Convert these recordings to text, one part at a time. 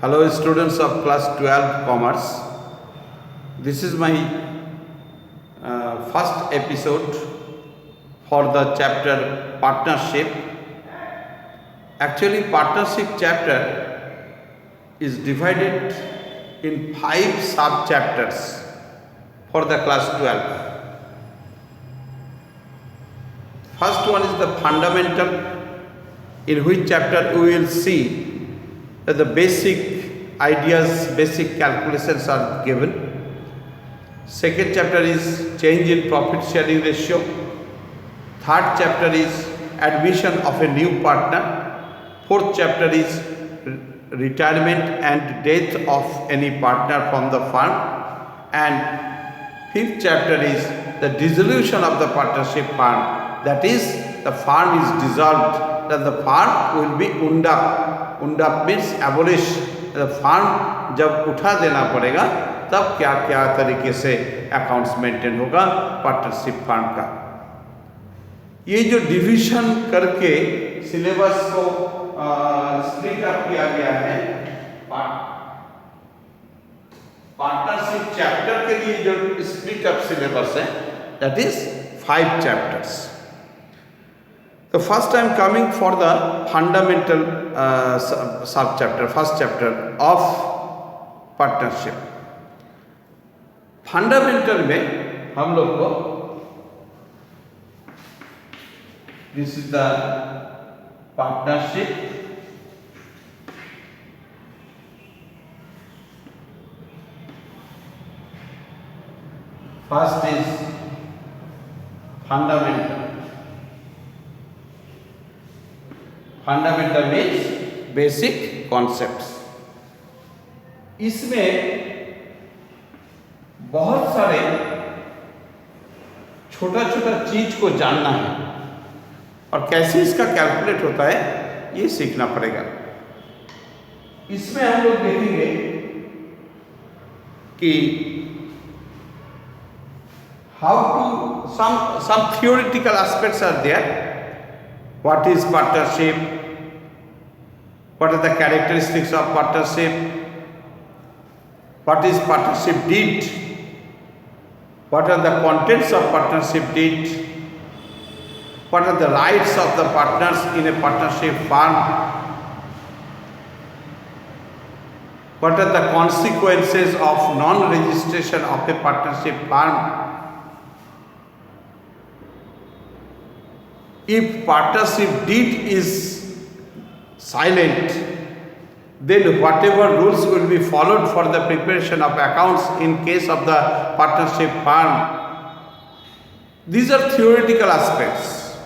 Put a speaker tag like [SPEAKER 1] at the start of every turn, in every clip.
[SPEAKER 1] Hello students of class 12 commerce. This is my first episode for the chapter partnership. Actually partnership chapter is divided in 5 sub chapters for the class 12. First one is the fundamental, in which chapter we will see that the basic ideas, basic calculations are given. Second chapter is change in profit sharing ratio. Third chapter is admission of a new partner. Fourth chapter is retirement and death of any partner from the firm. And fifth chapter is the dissolution of the partnership firm. That is, the firm is dissolved, that the firm will be wound up. Wound up means abolish. The firm जब उठा देना पड़ेगा तब क्या क्या तरीके से accounts maintain होगा पार्टनरशिप फर्म का। ये जो डिवीजन करके सिलेबस को स्प्लिट अप किया गया है, पार्टनरशिप चैप्टर के लिए जो स्प्लिट अप सिलेबस है, that is 5 chapters. So first I am coming for the fundamental sub chapter, first chapter of partnership. Fundamental में हम लोग को this is the partnership. First is fundamental. Fundamental means basic concepts. इसमें बहुत सारे छोटा छोटा चीज को जानना है और कैसे इसका कैलकुलेट होता है ये सीखना पड़ेगा। इसमें हम लोग देखेंगे कि how to some theoretical aspects are there. What is partnership? What are the characteristics of partnership? What is partnership deed? What are the contents of partnership deed? What are the rights of the partners in a partnership firm? What are the consequences of non-registration of a partnership firm? If partnership deed is silent, then whatever rules will be followed for the preparation of accounts in case of the partnership firm. These are theoretical aspects.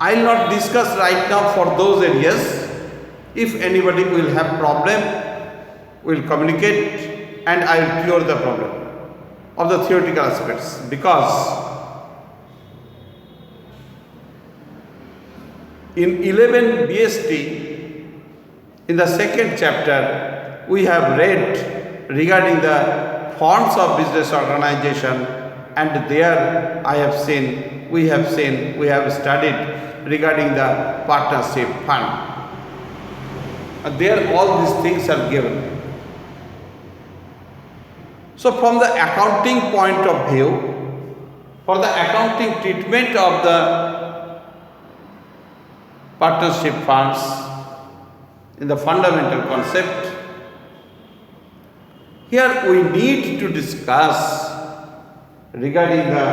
[SPEAKER 1] I will not discuss right now for those areas. If anybody will have problem, we will communicate and I will cure the problem of the theoretical aspects, because in 11 BST, in the second chapter, we have read regarding the forms of business organization, and there I have seen, we have studied regarding the partnership fund. And there all these things are given. So from the accounting point of view, for the accounting treatment of the partnership firms in the fundamental concept, here we need to discuss regarding the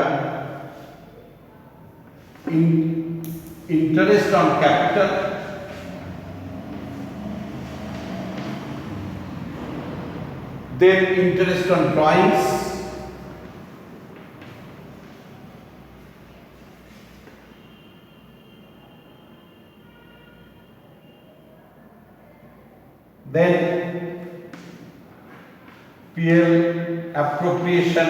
[SPEAKER 1] interest on capital, then interest on drawings, then PL appropriation,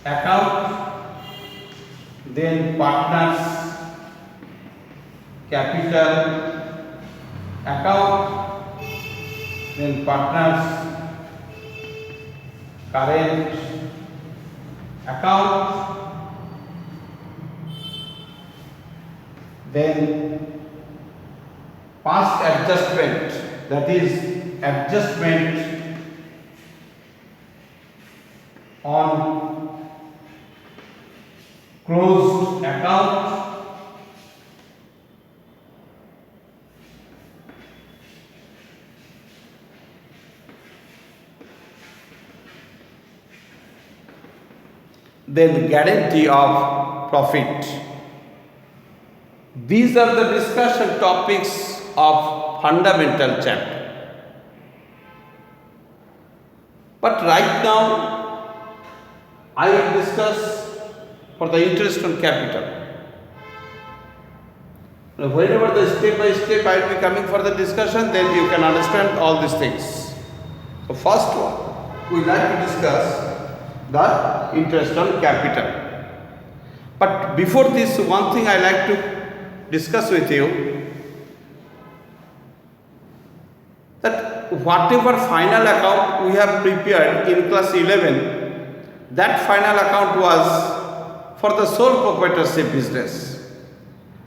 [SPEAKER 1] account, then partners, capital, account, then partners, current account, then past adjustment, that is adjustment on closed account, then guarantee of profit. These are the discussion topics of fundamental chapter. But right now, I will discuss for the interest on capital. Whenever the step by step I will be coming for the discussion, then you can understand all these things. The first one, we like to discuss the interest on capital. But before this, one thing I like to discuss with you, that whatever final account we have prepared in class 11, that final account was for the sole proprietorship business.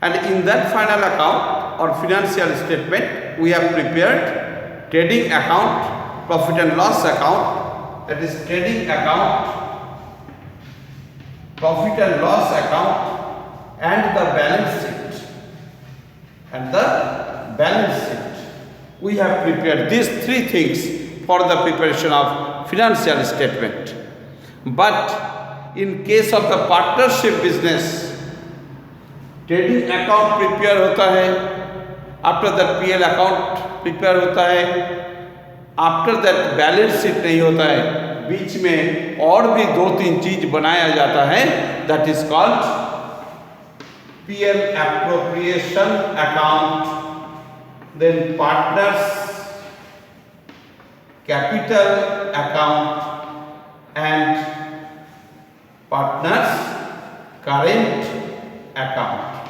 [SPEAKER 1] And in that final account or financial statement, we have prepared trading account, profit and loss account, that is trading account, profit and loss account, and the balance sheet. We have prepared these three things for the preparation of financial statement. But in case of the partnership business, trading account prepare होता है, after that PL account prepare होता है, after that balance sheet नहीं होता है, बीच में और भी 2-3 चीज बनाया जाता है, that is called PL appropriation account, then partners capital account and partners current account.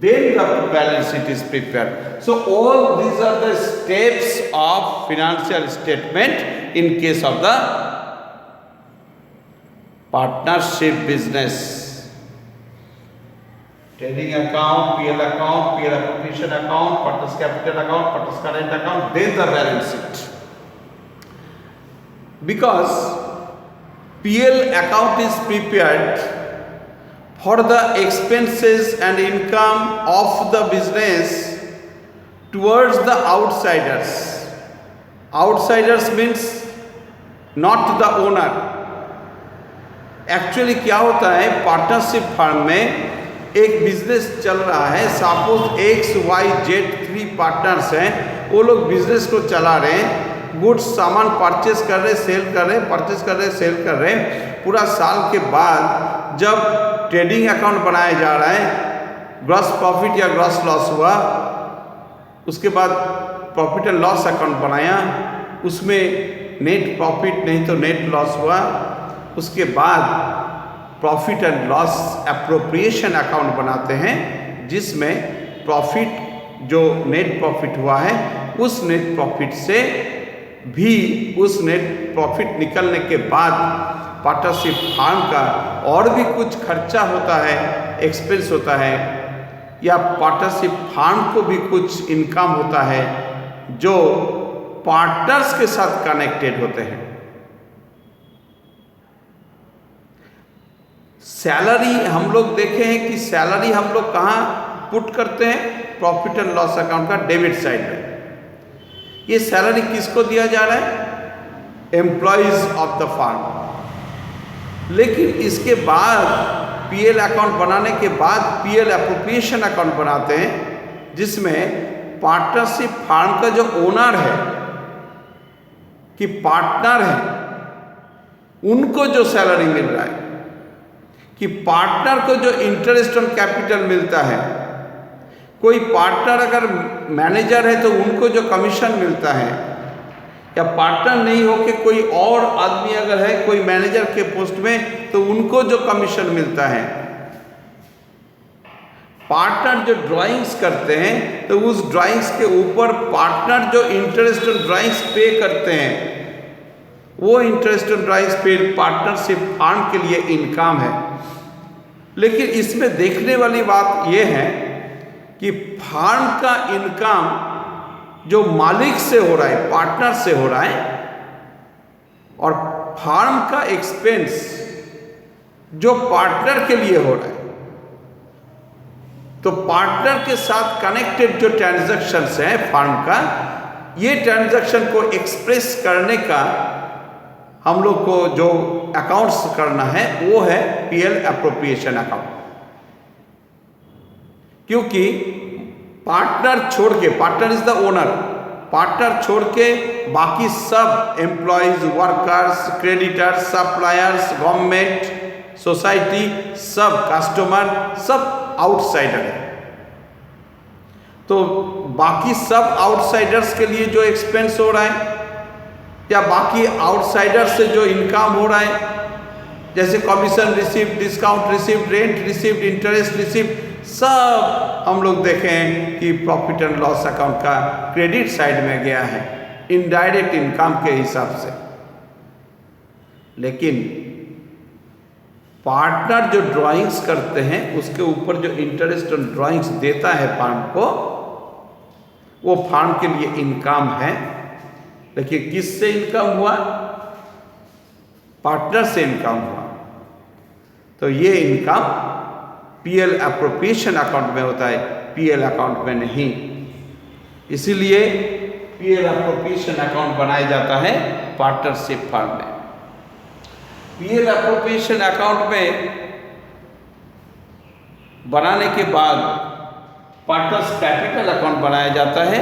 [SPEAKER 1] Then the balance sheet is prepared. So all these are the steps of financial statement in case of the partnership business. Trading account, PL appropriation account, partners capital account, partners current account, then the balance sheet. Because PL account is prepared for the expenses and income of the business towards the outsiders. Outsiders means not the owner. Actually क्या होता है, partnership firm में एक business चल रहा है, suppose XYZ 3 partners हैं, वो लोग बिजनेस को चला रहे हैं, गुड्स सामान परचेस कर रहे, सेल कर रहे, परचेस कर रहे, सेल कर रहे, पूरा साल के बाद जब ट्रेडिंग अकाउंट बनाया जा रहा है, ग्रॉस प्रॉफिट या ग्रॉस लॉस हुआ, उसके बाद प्रॉफिट एंड लॉस अकाउंट बनाया, उसमें नेट प्रॉफिट नहीं तो नेट लॉस हुआ, उसके बाद profit and loss appropriation account बनाते हैं, जिसमें प्रॉफिट जो नेट प्रॉफिट हुआ है उस नेट प्रॉफिट से भी, उस नेट प्रॉफिट निकलने के बाद पार्टनरशिप फार्म का और भी कुछ खर्चा होता है, एक्सपेंस होता है, या पार्टनरशिप फार्म को भी कुछ इनकम होता है जो पार्टनर्स के साथ कनेक्टेड होते हैं। सैलरी हम लोग देखे हैं कि सैलरी हम लोग कहाँ पुट करते हैं, प्रॉफिट एंड लॉस अकाउंट का डेबिट साइड में। ये सैलरी किसको दिया जा रहा है, एम्प्लॉइज ऑफ द फार्म। लेकिन इसके बाद पीएल अकाउंट बनाने के बाद पीएल एप्रोप्रिएशन अकाउंट बनाते हैं, जिसमें पार्टनरशिप फार्म का जो ओनर है कि पार्टनर है, उनको जो सैलरी मिल रहा है, कि पार्टनर को जो इंटरेस्ट ऑन कैपिटल मिलता है, कोई पार्टनर अगर मैनेजर है तो उनको जो कमीशन मिलता है, या पार्टनर नहीं हो के कोई और आदमी अगर है कोई मैनेजर के पोस्ट में तो उनको जो कमीशन मिलता है, पार्टनर जो ड्राइंग्स करते हैं तो उस ड्राइंग्स के ऊपर पार्टनर जो इंटरेस्ट ऑन ड्राइंग्स पे करते हैं, वो इंटरेस्ट ऑन ड्राइंग्स पे पार्टनरशिप फार्म के लिए इनकम है। लेकिन इसमें देखने वाली बात यह है कि फार्म का इनकम जो मालिक से हो रहा है, पार्टनर से हो रहा है, और फार्म का एक्सपेंस जो पार्टनर के लिए हो रहा है। तो पार्टनर के साथ कनेक्टेड जो ट्रांजैक्शंस हैं फार्म का, ये ट्रांजैक्शन को एक्सप्रेस करने का हम लोग को जो अकाउंट्स करना है वो है पीएल एप्रोप्रिएशन अकाउंट। क्योंकि पार्टनर छोड़ के, partner is the owner, partner छोड़ के बाकी सब employees, workers, creditors, suppliers, government, society, सब कस्टमर, सब आउटसाइडर है। तो बाकी सब आउटसाइडर्स के लिए जो एक्सपेंस हो रहा है या बाकी आउटसाइडर से जो इनकम हो रहा है, जैसे commission receive, discount receive, rent receive, interest receive, सब हम लोग देखें कि प्रॉफिट एंड लॉस अकाउंट का क्रेडिट साइड में गया है इनडायरेक्ट इनकम के हिसाब से। लेकिन पार्टनर जो ड्राइंग्स करते हैं उसके ऊपर जो इंटरेस्ट ऑन ड्राइंग्स देता है फार्म को, वो फार्म के लिए इनकम है। लेकिन किससे इनकम हुआ? पार्टनर से इनकम हुआ। तो ये इनकम पीएल एप्रोप्रिएशन अकाउंट में होता है, पीएल अकाउंट में नहीं। इसीलिए पीएल एप्रोप्रिएशन अकाउंट बनाया जाता है पार्टनरशिप फर्म में। पीएल एप्रोप्रिएशन अकाउंट में बनाने के बाद पार्टनर्स कैपिटल अकाउंट बनाया जाता है,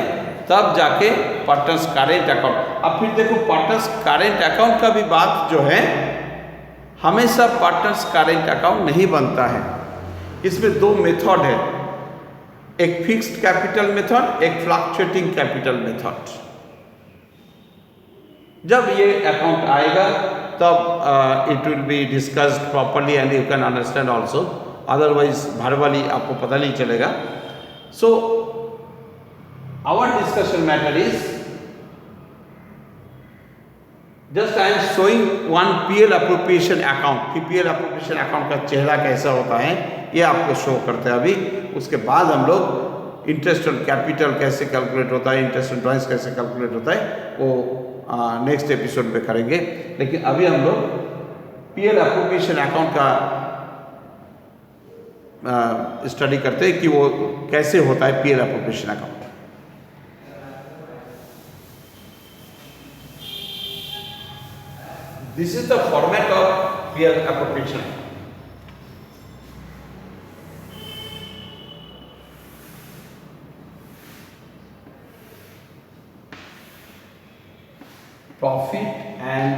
[SPEAKER 1] तब जाके पार्टनर्स करेंट अकाउंट। अब फिर देखो पार्टनर्स करेंट अकाउंट का भी बात जो है, हमेशा पार्टनर्स करेंट अकाउंट नहीं बनता है। इसमें दो मेथड है, एक फिक्स्ड कैपिटल मेथड, एक फ्लक्चुएटिंग कैपिटल मेथड। जब ये अकाउंट आएगा तब it will be discussed properly and you can understand also, otherwise भरवाली आपको पता नहीं चलेगा। So our discussion matter is just I am showing one PL appropriation account कि पीएल एप्रोप्रिएशन अकाउंट का चेहरा कैसा होता है, ये आपको शो करते हैं अभी। उसके बाद हम लोग इंटरेस्ट ऑन कैपिटल कैसे कैलकुलेट होता है, इंटरेस्ट ऑन ड्राइंग्स कैसे कैलकुलेट होता है, वो नेक्स्ट एपिसोड में करेंगे। लेकिन अभी हम लोग पीएल एप्रोप्रिएशन अकाउंट का स्टडी करते हैं कि वो कैसे होता है PL appropriation account. This is the format of PL appropriation. Profit and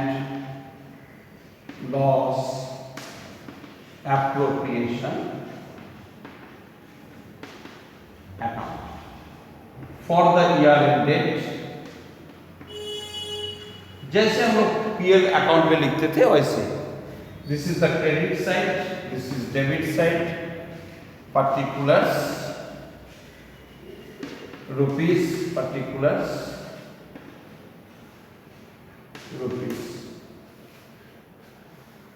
[SPEAKER 1] loss appropriation account for the year ended। जैसे हम लोग पीएल अकाउंट में लिखते थे वैसे, this is the credit side, this is debit side, particulars rupees, particulars rupees.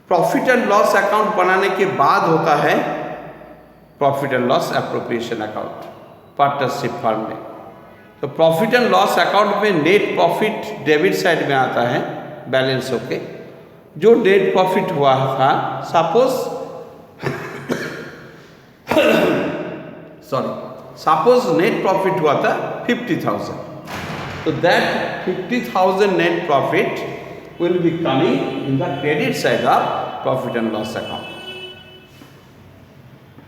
[SPEAKER 1] Profit and loss account बनाने के बाद होता है profit and loss appropriation account partnership firm में। तो प्रॉफिट एंड लॉस अकाउंट में नेट प्रॉफिट डेबिट साइड में आता है बैलेंस होके। जो नेट प्रॉफिट हुआ था, सपोज नेट प्रॉफिट हुआ था 50,000, so that 50,000 net profit will be coming in the credit side of profit and loss account.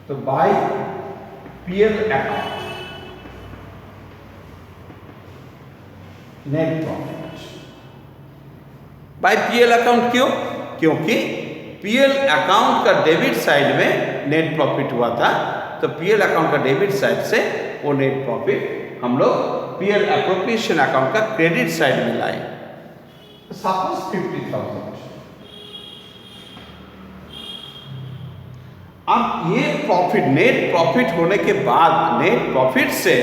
[SPEAKER 1] So by PL account, net profit by PL account क्यों? क्योंकि PL account का debit side में net profit हुआ था, तो PL account का debit side से वो नेट प्रॉफिट हम लोग पीएल एप्रोप्रिएशन अकाउंट का क्रेडिट साइड में लाए। सपोज 50,000। अब ये प्रॉफिट, नेट प्रॉफिट होने के बाद नेट प्रॉफिट से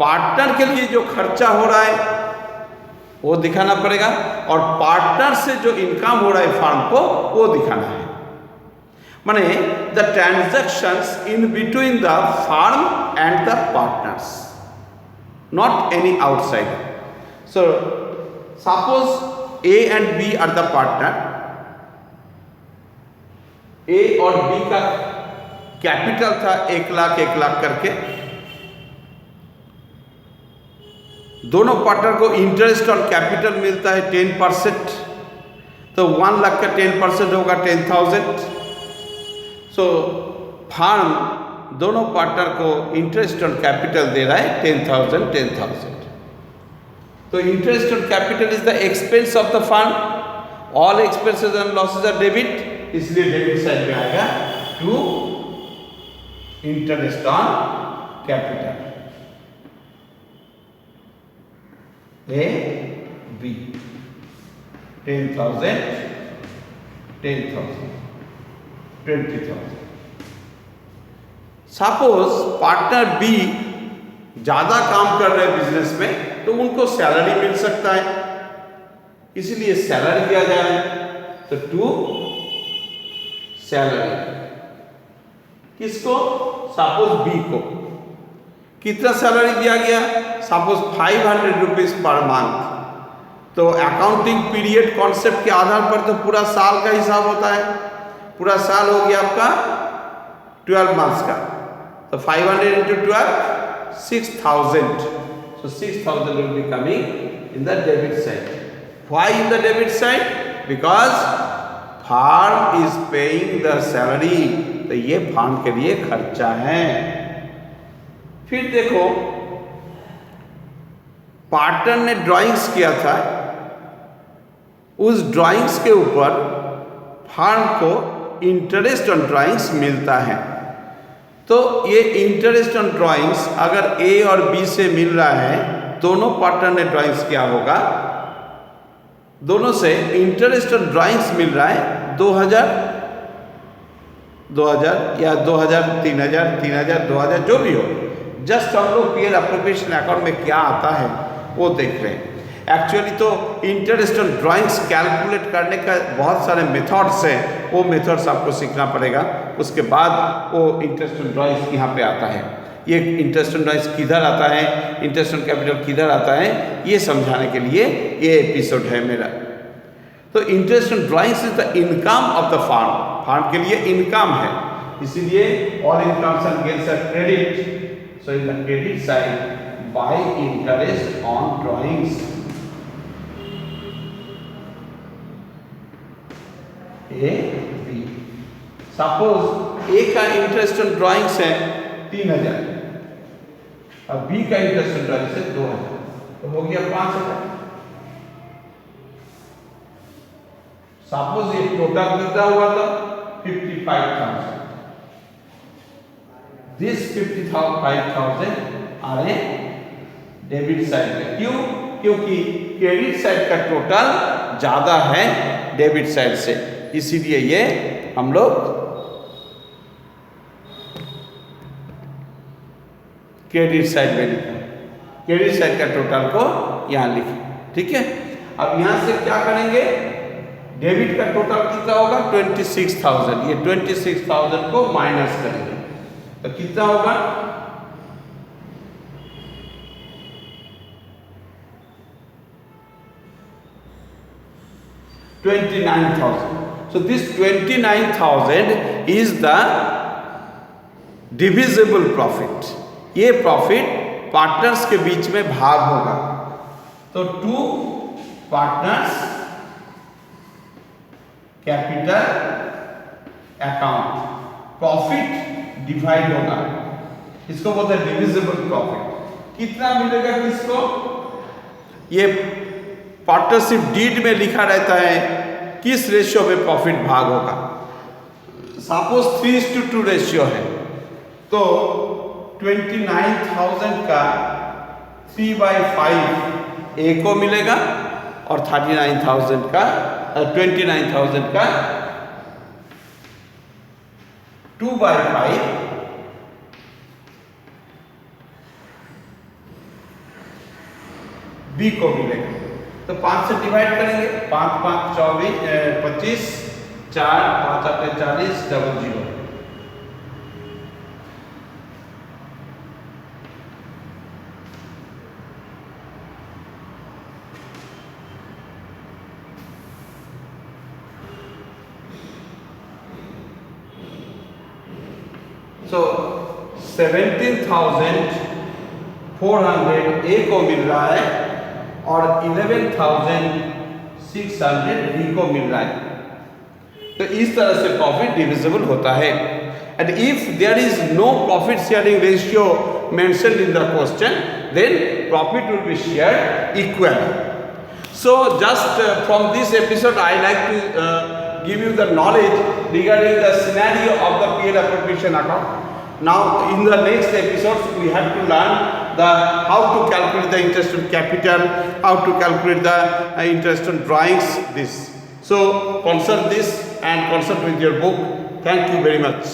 [SPEAKER 1] पार्टनर के लिए जो खर्चा हो रहा है वो दिखाना पड़ेगा, और पार्टनर से जो इनकम हो रहा है फर्म को वो दिखाना है। माने the transactions in between the firm and the partners, not any outsider. So suppose A and B are the partner. A और बी का कैपिटल था 1 लाख करके. दोनों पार्टनर को इंटरेस्ट और कैपिटल मिलता है 10%. तो 1 लाख का 10% होगा 10,000. सो फार्म दोनों पार्टनर को इंटरेस्ट और कैपिटल दे रहा है 10,000. तो इंटरेस्ट और capital is the expense of the firm. All expenses and losses are debit, इसलिए डेबिट साइड में आएगा to interest on capital. A B 10,000 10,000 20,000. Suppose partner B ज्यादा काम कर रहे हैं बिजनेस में, तो उनको सैलरी मिल सकता है, इसलिए सैलरी दिया जा रहा है. तो टू सैलरी किसको? सपोज बी को. कितना सैलरी दिया गया? Suppose 500 rupees per month. तो अकाउंटिंग पीरियड कॉन्सेप्ट के आधार पर तो पूरा साल का हिसाब होता है. पूरा साल हो गया आपका 12 मंथ्स का. तो 500 into 12 6,000. So 6,000 will be coming in the debit side. Why in the debit side? Because farm is paying the salary. तो ये फार्म के लिए खर्चा है. फिर देखो पार्टनर ने ड्राइंग्स किया था, उस ड्राइंग्स के ऊपर फार्म को इंटरेस्ट ऑन ड्राइंग्स मिलता है. तो ये इंटरेस्ट ऑन ड्राइंग्स अगर ए और बी से मिल रहा है, दोनों पार्टनर ने ड्राइंग्स किया होगा, दोनों से इंटरेस्ट ऑन ड्राइंग्स मिल रहा है 2,000 या 2,000 3,000 3,000 2,000 जो भी हो. जस्ट हम लोग पीएल एप्रोप्रिएशन अकाउंट में क्या आता है वो देख रहे हैं. एक्चुअली तो इंटरेस्ट ऑन ड्राइंग्स कैलकुलेट करने का बहुत सारे मेथड्स हैं, वो मेथड्स आपको सीखना पड़ेगा. उसके बाद वो इंटरेस्ट ऑन ड्राइंग्स यहाँ पे आता है. ये इंटरेस्ट ऑन ड्राइंग्स किधर आता है, इंटरेस्ट ऑन कैपिटल किधर आता है, ये समझाने के लिए ये एपिसोड है मेरा. तो interest on drawings is the income of the firm. Firm के लिए इनकम है, इसीलिए all incomes and gains are credit. So in the credit side by interest on drawings. A B. Suppose A का interest on drawings है 3,000 और B का interest on drawings है 2,000. तो हो गया 5,000. सपोज ये टोटल कितना हुआ था 55,000. This 55,000 are a debit side में. क्यों? क्योंकि क्रेडिट साइड का टोटल ज्यादा है डेबिट साइड से, इसीलिए ये हम लोग क्रेडिट साइड में लिखा. क्रेडिट साइड का टोटल को यहां लिखें. ठीक है. अब यहां से क्या करेंगे? डेबिट का टोटल कितना होगा 26,000. ये 26,000 को माइनस करेंगे तो कितना होगा 29,000. So this 29,000 is the divisible profit. ये प्रॉफिट पार्टनर्स के बीच में भाग होगा. तो to partners capital account profit divide होगा, इसको बोलते हैं डिविजिबल प्रॉफिट. कितना मिलेगा किसको? ये पार्टनरशिप डीड में लिखा रहता है किस रेशियो में प्रॉफिट भाग होगा. सपोज 3:2 रेशियो है, तो 29,000 का 3/5 ए को मिलेगा और 29,000 का 2/5 बी को मिलेगा. तो 5 से डिवाइड करेंगे, 5 5 24 25 4 5 8 40 00। So 17,400 ए को मिल रहा है और 11,600 बी को मिल रहा है। तो इस तरह से प्रॉफिट डिविजिबल होता है। And if there is no profit sharing ratio mentioned in the question, then profit will be shared equally. So just from this episode I like to give you the knowledge regarding the scenario of the peer appropriation account. Now in the next episodes we have to learn the how to calculate the interest on capital, how to calculate the interest on drawings, this. So consult this and consult with your book. Thank you very much.